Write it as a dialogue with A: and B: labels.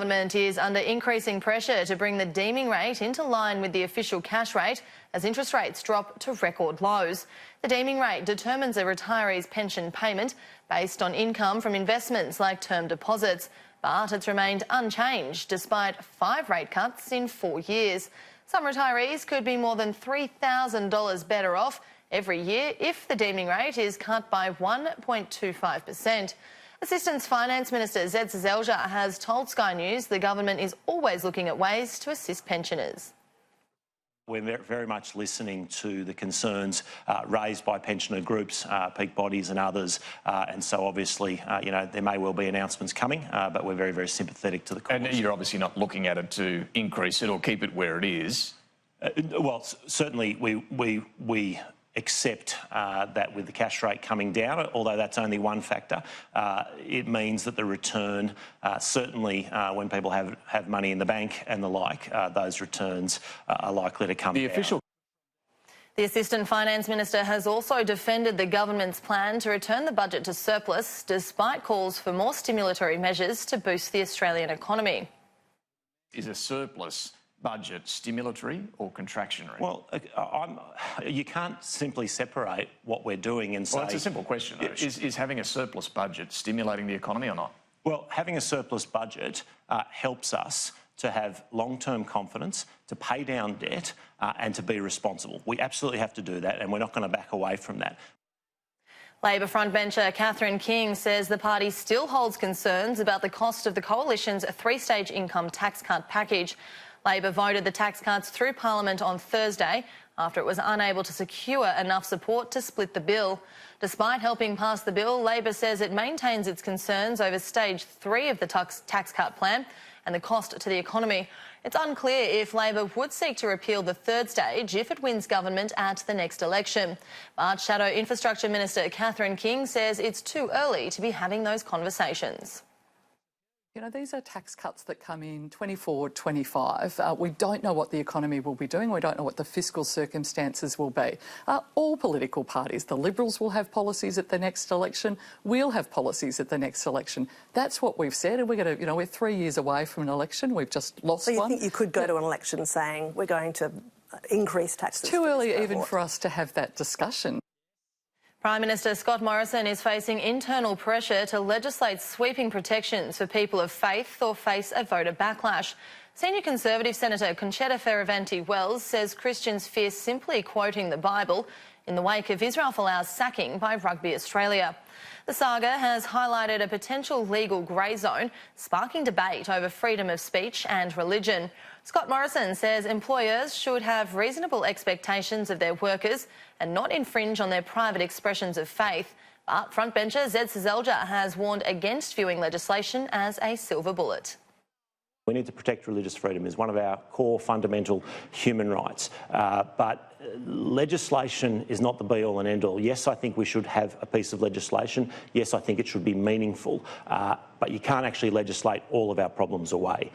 A: government is under increasing pressure to bring the deeming rate into line with the official cash rate as interest rates drop to record lows. The deeming rate determines a retiree's pension payment based on income from investments like term deposits, but it's remained unchanged despite 5 rate cuts in 4 years. Some retirees could be more than $3,000 better off every year if the deeming rate is cut by 1.25%. Assistant Finance Minister Zed Seselja has told Sky News the government is always looking at ways to assist pensioners.
B: We're very much listening to the concerns raised by pensioner groups, peak bodies and others, and so obviously, there may well be announcements coming, but we're very, very sympathetic to the cause.
C: And you're obviously not looking at it to increase it or keep it where it is.
B: Well, certainly we accept that with the cash rate coming down, although that's only one factor, it means that the return, certainly when people have money in the bank and the like, those returns are likely to come down.
A: The Assistant Finance Minister has also defended the government's plan to return the budget to surplus, despite calls for more stimulatory measures to boost the Australian economy.
C: Is a surplus budget stimulatory or contractionary?
B: Well, you can't simply separate what we're doing and say...
C: Well, it's a simple question, though. Is having a surplus budget stimulating the economy or not?
B: Well, having a surplus budget helps us to have long-term confidence, to pay down debt and to be responsible. We absolutely have to do that, and we're not going to back away from that.
A: Labor frontbencher Catherine King says the party still holds concerns about the cost of the coalition's 3-stage income tax cut package. Labor voted the tax cuts through Parliament on Thursday after it was unable to secure enough support to split the bill. Despite helping pass the bill, Labor says it maintains its concerns over stage 3 of the tax cut plan and the cost to the economy. It's unclear if Labor would seek to repeal the 3rd stage if it wins government at the next election. But Shadow Infrastructure Minister Catherine King says it's too early to be having those conversations.
D: You know, these are tax cuts that come in 24, 25. We don't know what the economy will be doing. We don't know what the fiscal circumstances will be. All political parties, the Liberals will have policies at the next election. We'll have policies at the next election. That's what we've said. And we're going to, we're 3 years away from an election. We've just lost one.
E: So you think you could go to an election saying we're going to increase taxes?
D: It's too early even for us to have that discussion.
A: Prime Minister Scott Morrison is facing internal pressure to legislate sweeping protections for people of faith or face a voter backlash. Senior Conservative Senator Concetta Fierravanti-Wells says Christians fear simply quoting the Bible in the wake of Israel Folau's sacking by Rugby Australia. The saga has highlighted a potential legal grey zone, sparking debate over freedom of speech and religion. Scott Morrison says employers should have reasonable expectations of their workers and not infringe on their private expressions of faith. But frontbencher Zed Seselja has warned against viewing legislation as a silver bullet.
B: We need to protect religious freedom. It's one of our core fundamental human rights. But legislation is not the be-all and end-all. Yes, I think we should have a piece of legislation. Yes, I think it should be meaningful. But you can't actually legislate all of our problems away.